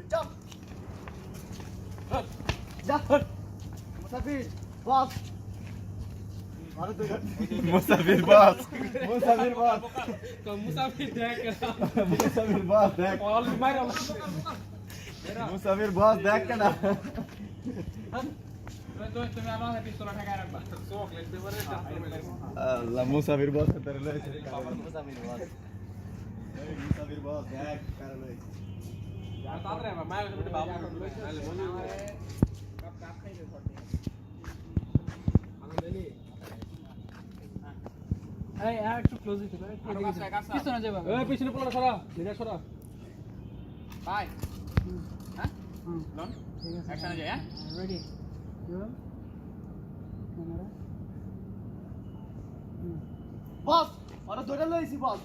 Jump! মুসাফির বস মুসাফির বস মুসাফির বস মুসাফির দেখ মুসাফির বস দেখ অল মাইর মুসাফির বস দেখ কেনা তুমি আমার পিস্তল ঠেকা রাখবা চোখ লাগতে পারে আল্লাহ মুসাফির বস তোর লইছে মুসাফির বস মুসাফির বস দেখ কার লইছে আর তাড়াতাড়ি আমার মায়ের সাথে বাবু নালে মনে হয় কাপ কাপ খাইতে ছটে আনন্দ দেলি এই আর একটু ক্লোজ হইতে পারে পিছনে যাবা এই পিছনে পড়া সরা নিরা সরা বাই হ্যাঁ লন ঠিক আছে অ্যাকশনে যাই হ্যাঁ রেডি রোল ক্যামেরা বস ওরা ধরে লইছি বস